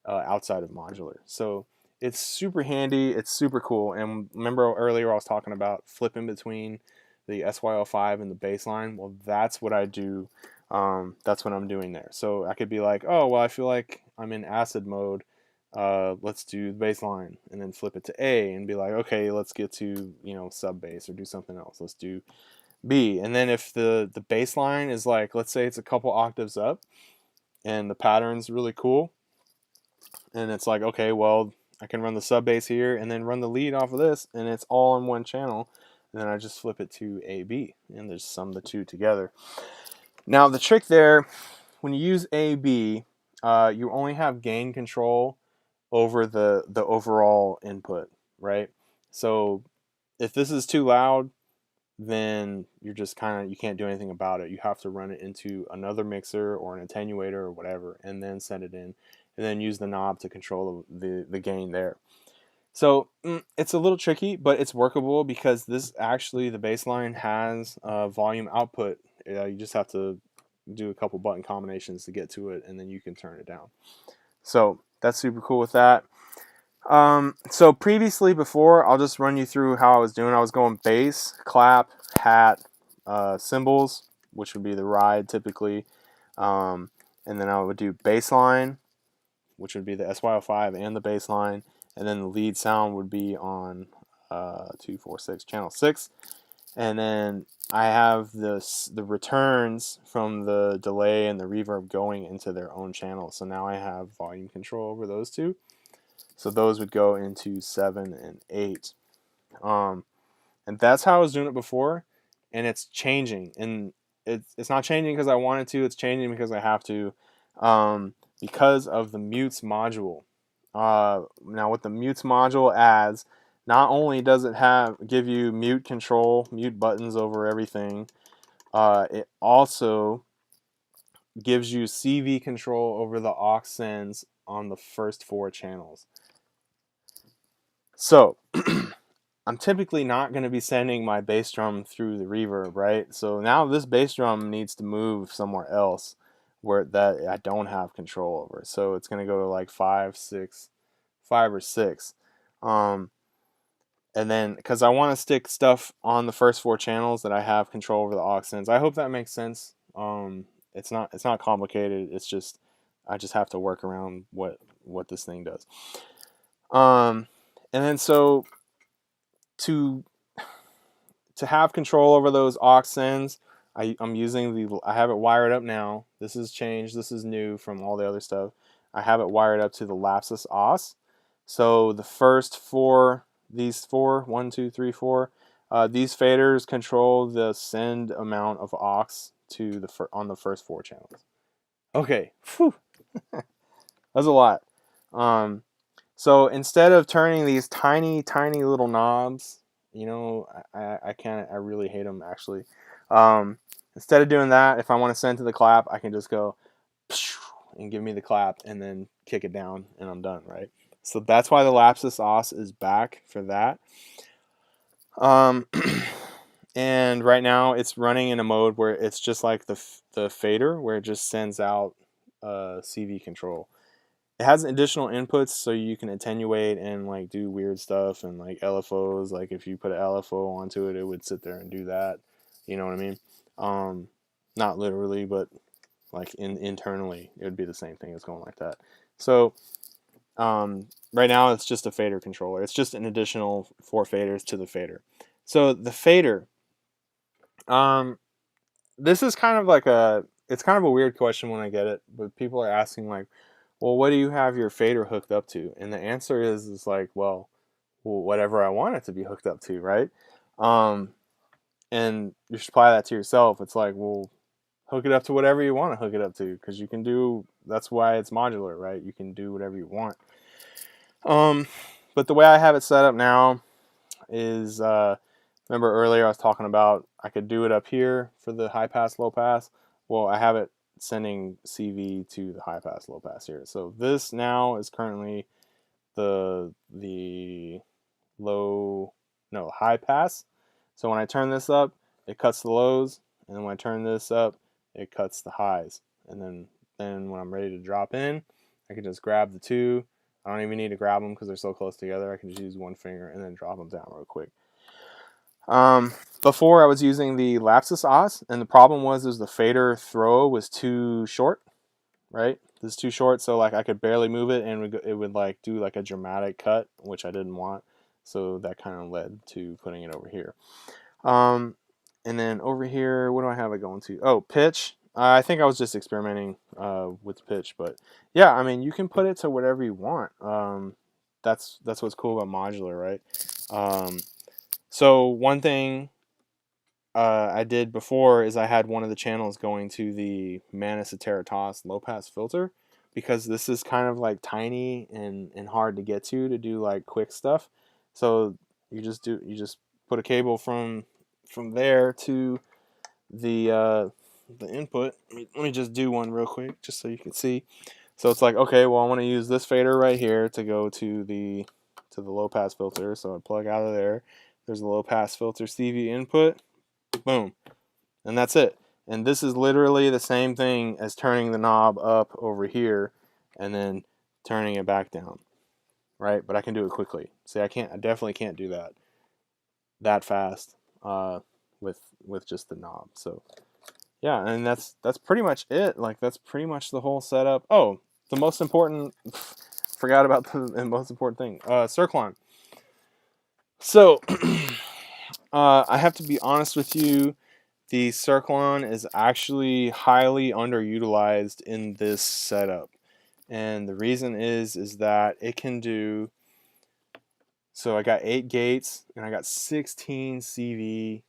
A: outside of modular. So it's super handy. It's super cool. And remember earlier I was talking about flipping between the SYL5 and the baseline? Well, that's what I do. That's what I'm doing there. So I could be like, oh, well, I feel like I'm in acid mode. Let's do the baseline, and then flip it to A and be like, okay, let's get to, sub bass or do something else. Let's do B. And then if the baseline is like, let's say it's a couple octaves up, and the pattern's really cool, and it's like, okay, well, I can run the sub bass here and then run the lead off of this, and it's all in one channel, and then I just flip it to AB and just sum the 2 together. Now the trick there, when you use AB, you only have gain control over the overall input, right? So if this is too loud, then you're just you can't do anything about it. You have to run it into another mixer or an attenuator or whatever, and then send it in, and then use the knob to control the gain there. So it's a little tricky, but it's workable, because this actually, the baseline has volume output. You just have to do a couple button combinations to get to it, and then you can turn it down. So that's super cool with that. So previously, before, I'll just run you through how I was doing. I was going bass, clap, hat, cymbals, which would be the ride typically, and then I would do bass line, which would be the SY05 and the bass line, and then the lead sound would be on 246 channel 6, and then I have the returns from the delay and the reverb going into their own channel. So now I have volume control over those two. So those would go into 7 and 8. And that's how I was doing it before, and it's changing. And it's not changing because I wanted to, it's changing because I have to, because of the mutes module. Now what the mutes module adds, not only does it give you mute control, mute buttons over everything, it also gives you CV control over the aux sends on the first 4 channels. So I'm typically not going to be sending my bass drum through the reverb, right? So now this bass drum needs to move somewhere else where that I don't have control over. So it's going to go to like 5 or 6. And then because I want to stick stuff on the first 4 channels that I have control over the aux sends. I hope that makes sense. It's not complicated. It's just I just have to work around what this thing does. And then so to have control over those aux sends, I'm using I have it wired up now. This has changed. This is new from all the other stuff. I have it wired up to the Lapsus aux. So the first 4, these 4, 1, 2, 3, 4, these faders control the send amount of aux to on the first 4 channels. Okay, whew. That's a lot. So instead of turning these tiny little knobs, you know, I can't. I really hate them actually. Instead of doing that, if I want to send to the clap, I can just go and give me the clap and then kick it down and I'm done, right? So that's why the Lapsus aux is back for that. And right now it's running in a mode where it's just like the fader, where it just sends out CV control. It has additional inputs, so you can attenuate and like do weird stuff and like LFOs. Like if you put an LFO onto it, it would sit there and do that. You know what I mean? Not literally, but like internally, it would be the same thing as going like that. So right now, it's just a fader controller. It's just an additional 4 faders to the fader. So the fader, this is kind of like it's kind of a weird question when I get it, but people are asking like, well, what do you have your fader hooked up to? And the answer is like, well, whatever I want it to be hooked up to, right? And you should apply that to yourself. It's like, well, hook it up to whatever you want to hook it up to, because you can do. That's why it's modular, right? You can do whatever you want. But the way I have it set up now is, remember earlier I was talking about I could do it up here for the high pass, low pass. Well, I have it sending CV to the high pass, low pass here. So this now is currently the high pass. So when I turn this up, it cuts the lows, and then when I turn this up, it cuts the highs. And then when I'm ready to drop in, I can just grab the 2. I don't even need to grab them because they're so close together. I can just use one finger and then drop them down real quick. Before I was using the Lapsus aux, and the problem was the fader throw was too short, right? This is too short, so like I could barely move it, and it would like do like a dramatic cut, which I didn't want. So that kind of led to putting it over here. And then over here, what do I have it going to? Oh, pitch. I think I was just experimenting with pitch, but yeah, I mean, you can put it to whatever you want. That's what's cool about modular, right? So one thing I did before is I had one of the channels going to the Manus Iteritas low pass filter, because this is kind of like tiny and hard to get to do like quick stuff. So you just put a cable from there to the input. Let me just do one real quick just so you can see. So it's like, okay, well I want to use this fader right here to go to the low pass filter. So I plug out of there. There's a low pass filter CV input. Boom. And that's it. And this is literally the same thing as turning the knob up over here and then turning it back down, right? But I can do it quickly. See, I definitely can't do that fast with just the knob. So yeah, and that's pretty much it. Like that's pretty much the whole setup. Oh, the most important, forgot about the most important thing, Cirklon. So I have to be honest with you. The Cirklon is actually highly underutilized in this setup, and the reason is that it can do. So I got 8 gates and I got 16 CV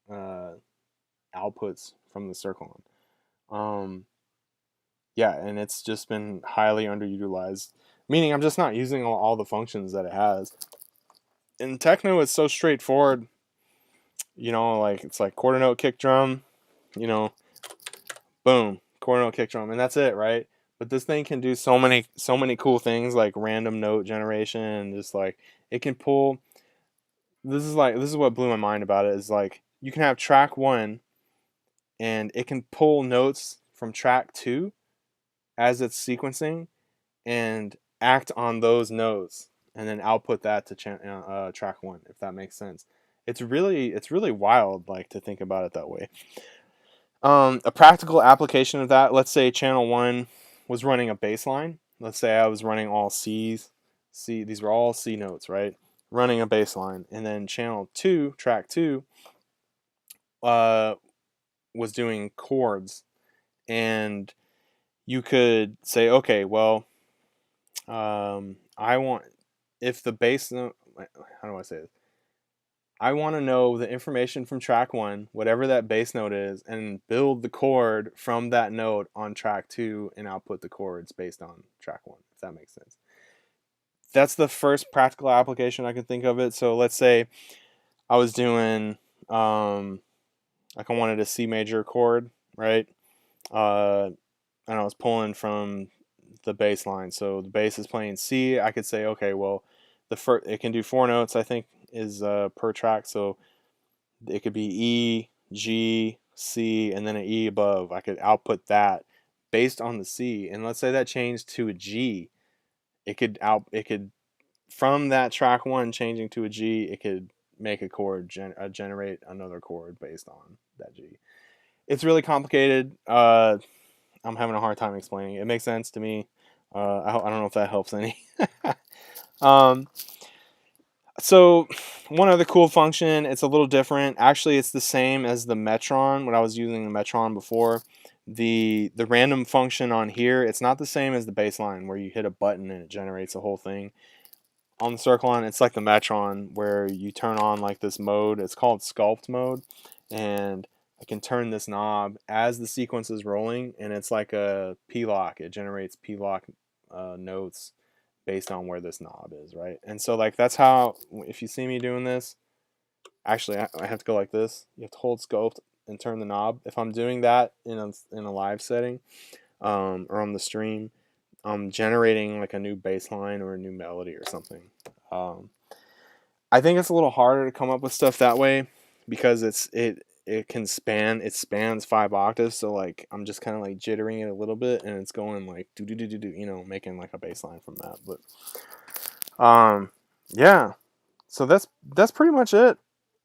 A: outputs from the Cirklon. Yeah, and it's just been highly underutilized, meaning I'm just not using all the functions that it has. In techno, it's so straightforward. Like it's like quarter note kick drum, you know, boom, quarter note kick drum, and that's it, right? But this thing can do so many cool things like random note generation, and just like it can pull. This is what blew my mind about it. Is like you can have track 1, and it can pull notes from track 2 as it's sequencing, and act on those notes, and then output that to track 1, if that makes sense. It's really wild, like, to think about it that way. A practical application of that, let's say channel 1 was running a bass line. Let's say I was running all C's. These were all C notes, right? Running a bass line. And then channel 2, track 2, was doing chords. And you could say, okay, well, I want, if the bass note, how do I say this? I want to know the information from track 1, whatever that bass note is, and build the chord from that note on track 2 and output the chords based on track 1, if that makes sense. That's the first practical application I can think of it. So let's say I was doing, like I wanted a C major chord, right? And I was pulling from the bass line. So the bass is playing C. I could say, okay, well, it can do 4 notes, I think, is per track. So it could be E, G, C, and then an E above. I could output that based on the C. And let's say that changed to a G. It could from that track 1 changing to a G, it could make a chord, generate another chord based on that G. It's really complicated. I'm having a hard time explaining it. It makes sense to me. I don't know if that helps any. So one other cool function, it's a little different. Actually, it's the same as the Metron, when I was using the Metron before. The random function on here, it's not the same as the baseline where you hit a button and it generates a whole thing. On the Cirklon, it's like the Metron where you turn on like this mode. It's called Sculpt Mode, and I can turn this knob as the sequence is rolling, and it's like a P-lock. It generates P-lock notes based on where this knob is, right? And so like that's how, if you see me doing this, actually I have to go like this. You have to hold Sculpt and turn the knob. If I'm doing that in a live setting or on the stream, I'm generating like a new bass line or a new melody or something. I think it's a little harder to come up with stuff that way because it spans 5 octaves, so like I'm just kind of like jittering it a little bit and it's going like do do do do do, making like a bass line from that. But yeah, so that's pretty much it.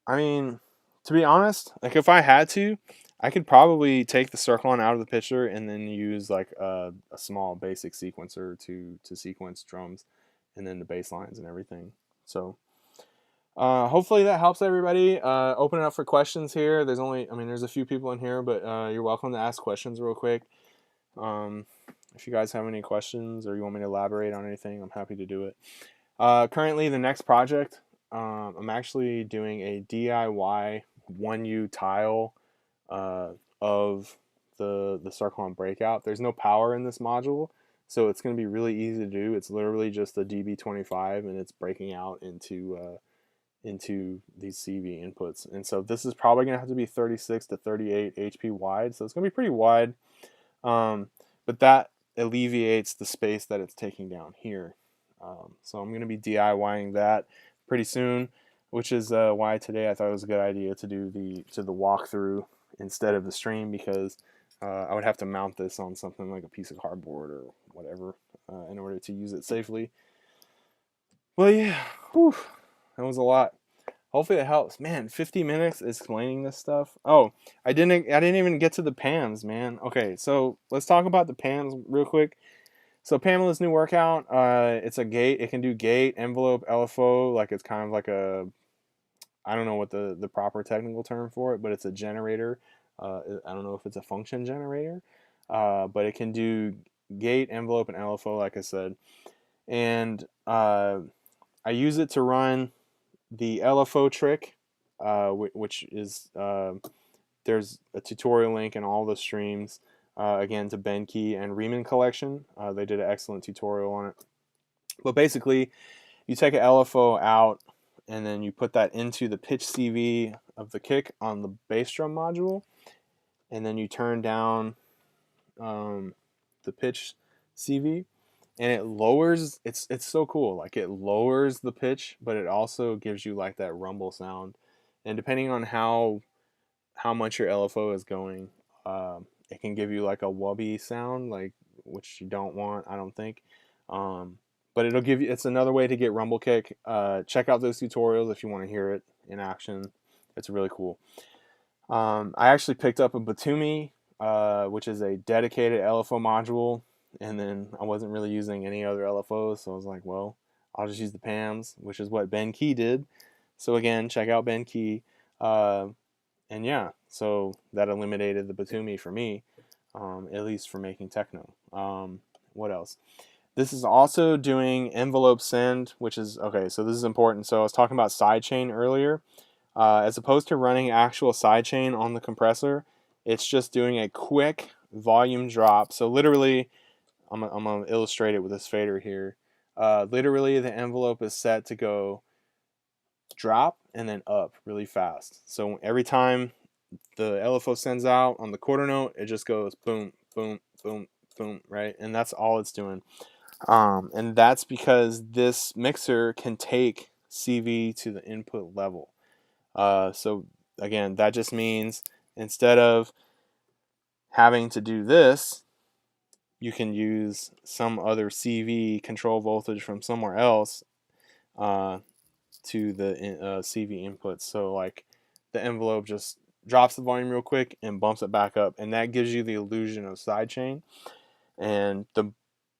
A: I mean, to be honest, like if I had to, I could probably take the Cirklon out of the picture and then use like a small basic sequencer to sequence drums and then the bass lines and everything. So hopefully that helps everybody. Open it up for questions here. There's a few people in here, but you're welcome to ask questions real quick. If you guys have any questions or you want me to elaborate on anything, I'm happy to do it. Currently, the next project, I'm actually doing a DIY 1U tile of the Cirklon breakout. There's no power in this module, so it's going to be really easy to do. It's literally just a DB25, and it's breaking out into these CV inputs. And so this is probably going to have to be 36 to 38 HP wide, so it's going to be pretty wide. But that alleviates the space that it's taking down here. So I'm going to be DIYing that pretty soon, which is why today I thought it was a good idea to do the walkthrough instead of the stream, because I would have to mount this on something like a piece of cardboard or whatever in order to use it safely. But yeah, whew, that was a lot. Hopefully it helps. Man, 50 minutes explaining this stuff. Oh, I didn't even get to the PAMs, man. Okay, so let's talk about the PAMs real quick. So Pamela's new workout, it's a gate. It can do gate, envelope, LFO. Like it's kind of like a, I don't know what the proper technical term for it, but it's a generator. I don't know if it's a function generator, but it can do gate, envelope, and LFO, like I said. And I use it to run the LFO trick, which is there's a tutorial link in all the streams. Again, to Ben Key and Riemann collection. They did an excellent tutorial on it. But basically, you take an LFO out and then you put that into the pitch CV of the kick on the bass drum module, and then you turn down the pitch CV, and it lowers. It's so cool. Like it lowers the pitch, but it also gives you like that rumble sound. And depending on how much your LFO is going, it can give you like a wubby sound, like which you don't want, I don't think. But it'll give you. It's another way to get rumble kick. Check out those tutorials if you want to hear it in action. It's really cool. I actually picked up a Batumi, which is a dedicated LFO module, and then I wasn't really using any other LFOs, so I was like, well, I'll just use the PAMs, which is what Ben Key did. So again, check out Ben Key. And yeah, so that eliminated the Batumi for me, at least for making techno. What else? This is also doing envelope send, which is, okay, so this is important. So I was talking about sidechain earlier. As opposed to running actual sidechain on the compressor, it's just doing a quick volume drop. So literally, I'm going to illustrate it with this fader here. Literally, the envelope is set to go drop and then up really fast. So every time the LFO sends out on the quarter note, it just goes boom, boom, boom, boom, right? And that's all it's doing. And that's because this mixer can take CV to the input level. So again, that just means instead of having to do this, you can use some other CV control voltage from somewhere else to the CV inputs. So like the envelope just drops the volume real quick and bumps it back up, and that gives you the illusion of sidechain. And the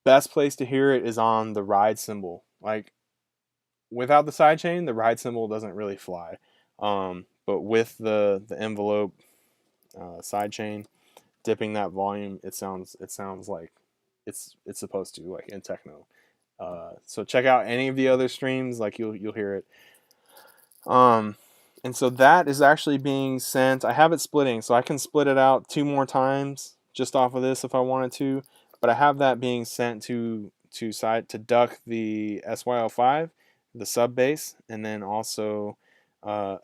A: best place to hear it is on the ride cymbal. Like without the sidechain, the ride cymbal doesn't really fly. But with the envelope sidechain, dipping that volume, it sounds like it's supposed to, like in techno. So check out any of the other streams, like you'll hear it. And so that is actually being sent. I have it splitting, so I can split it out 2 more times just off of this if I wanted to. But I have that being sent to duck the SYL5, the sub bass, and then also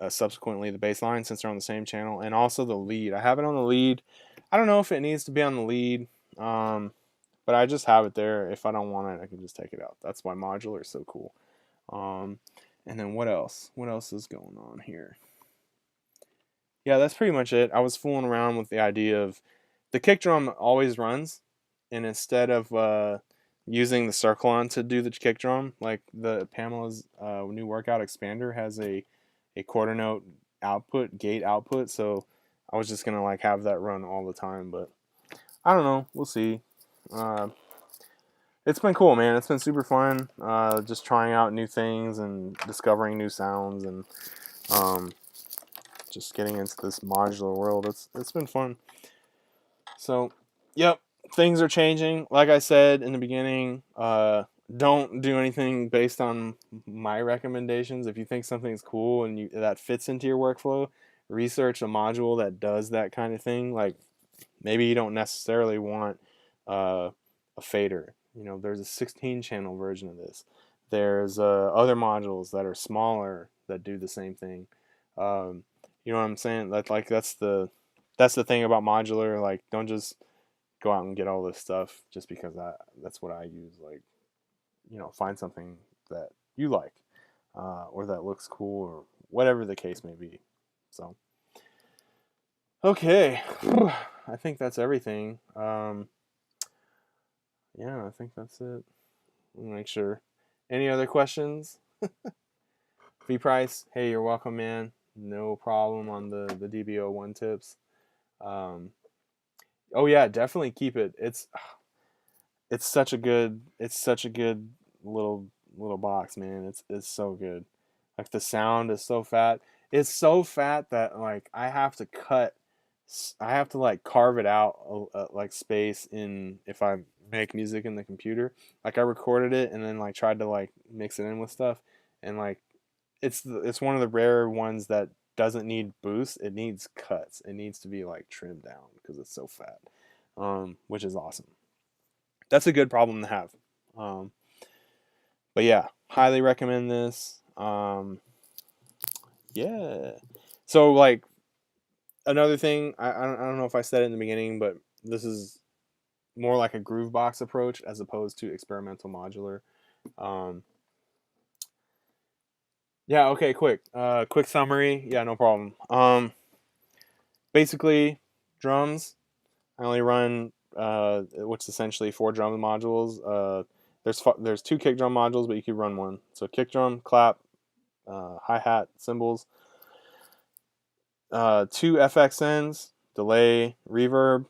A: subsequently the bass line, since they're on the same channel, and also the lead. I have it on the lead. I don't know if it needs to be on the lead, but I just have it there. If I don't want it, I can just take it out. That's why modular is so cool. And then what else? What else is going on here? Yeah, that's pretty much it. I was fooling around with the idea of the kick drum always runs, and instead of using the Cirklon to do the kick drum, like the Pamela's new workout expander has a quarter note output, gate output, so I was just gonna like have that run all the time, but I don't know. We'll see. It's been cool, man. It's been super fun. Just trying out new things and discovering new sounds, and just getting into this modular world. It's been fun. So, yep, things are changing. Like I said in the beginning, don't do anything based on my recommendations. If you think something's cool and that fits into your workflow, research a module that does that kind of thing. Like maybe you don't necessarily want a fader. You know, there's a 16-channel version of this. There's other modules that are smaller that do the same thing. You know what I'm saying? That's the thing about modular. Like, don't just go out and get all this stuff just because that's what I use. Like, you know, find something that you like, or that looks cool, or whatever the case may be. So, okay, I think that's everything. Yeah, I think that's it. Make sure. Any other questions? V Price, hey, you're welcome, man. No problem on the DB01 tips. Oh yeah, definitely keep it. It's such a good little box, man. It's so good. Like the sound is so fat. It's so fat that like I have to like carve it out like space in if I make music in the computer. Like I recorded it and then like tried to like mix it in with stuff, and like it's one of the rare ones that doesn't need boost. It needs cuts. It needs to be like trimmed down because it's so fat, which is awesome. That's a good problem to have. Um, but yeah, highly recommend this. Yeah. So like another thing, I don't know if I said it in the beginning, but this is more like a groove box approach as opposed to experimental modular. Um, yeah. Okay. Quick summary. Yeah. No problem. Basically, drums. I only run which is essentially 4 drum modules. There's 2 kick drum modules, but you could run one. So kick drum, clap, hi hat, cymbals, 2 FXNs, delay, reverb,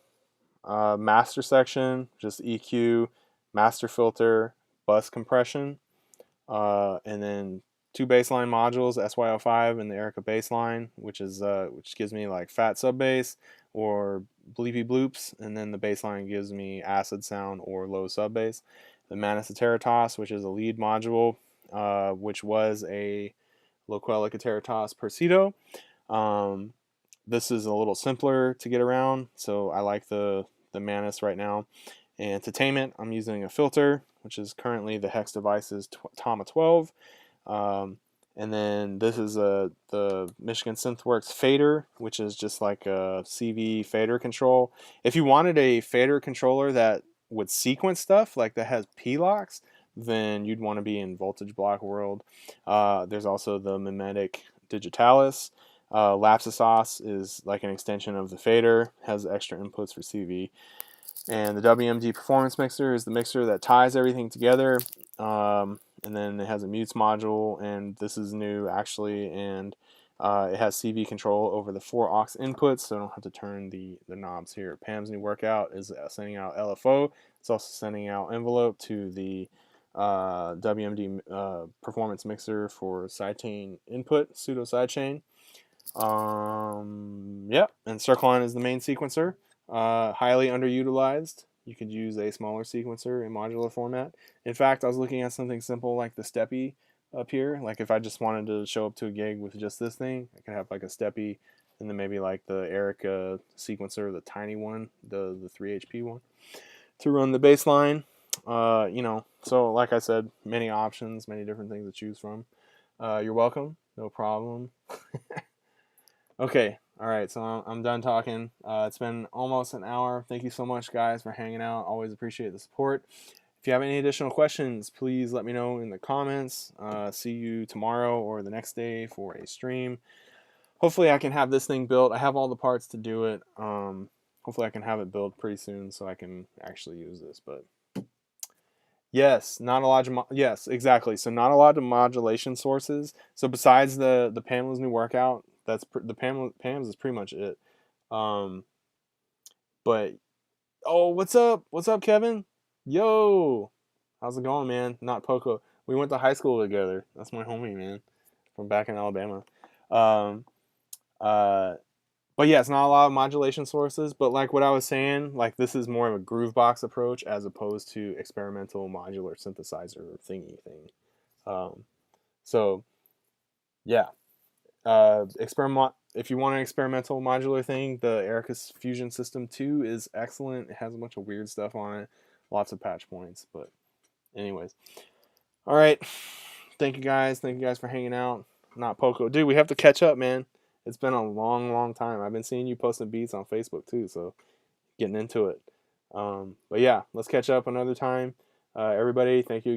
A: master section, just EQ, master filter, bus compression, and then 2 bassline modules, SYO5 and the Erica bassline, which gives me like fat sub bass or bleepy bloops, and then the bassline gives me acid sound or low sub bass. The Iteritas, which is a lead module, which was a Loquelic Iteritas Percido. This is a little simpler to get around, so I like the Manus right now. And to tame it, I'm using a filter, which is currently the Hex Devices Tama 12. And then this is the Michigan Synthworks fader, which is just like a CV fader control. If you wanted a fader controller that would sequence stuff, like that has P-locks, then you'd want to be in Voltage Block world. There's also the Mimetic Digitalis. Lapsus is like an extension of the fader, has extra inputs for CV. And the WMD Performance Mixer is the mixer that ties everything together. And then it has a mutes module, and this is new actually, and it has CV control over the 4 aux inputs, so I don't have to turn the knobs here. Pam's new workout is sending out LFO. It's also sending out envelope to the WMD Performance Mixer for sidechain input, pseudo sidechain. Yeah, and Cirklon is the main sequencer. Highly underutilized. You could use a smaller sequencer in modular format. In fact, I was looking at something simple like the Steppy up here. Like if I just wanted to show up to a gig with just this thing, I could have like a Steppy and then maybe like the Erica sequencer, the tiny one, the 3 HP one, to run the bass line. So like I said, many options, many different things to choose from. You're welcome. No problem. Okay, all right, so I'm done talking. It's been almost an hour. Thank you so much, guys, for hanging out. Always appreciate the support. If you have any additional questions, please let me know in the comments. See you tomorrow or the next day for a stream. Hopefully I can have this thing built. I have all the parts to do it. Hopefully I can have it built pretty soon so I can actually use this. But yes, not a lot of yes, exactly. So not a lot of modulation sources. So besides the Pamela's new workout, that's the Pam's is pretty much it. But oh, what's up? What's up, Kevin? Yo, how's it going, man? Not Poco. We went to high school together. That's my homie, man, from back in Alabama. Um, uh, but yeah, it's not a lot of modulation sources. But like what I was saying, like this is more of a groove box approach as opposed to experimental modular synthesizer thingy thing. So yeah, experiment. If you want an experimental modular thing, the Erica Fusion System 2 is excellent. It has a bunch of weird stuff on it, lots of patch points. But anyways, all right. Thank you guys. Thank you guys for hanging out. Not Poco, dude. We have to catch up, man. It's been a long time. I've been seeing you posting beats on Facebook too, so getting into it. But yeah, let's catch up another time. Everybody, thank you again.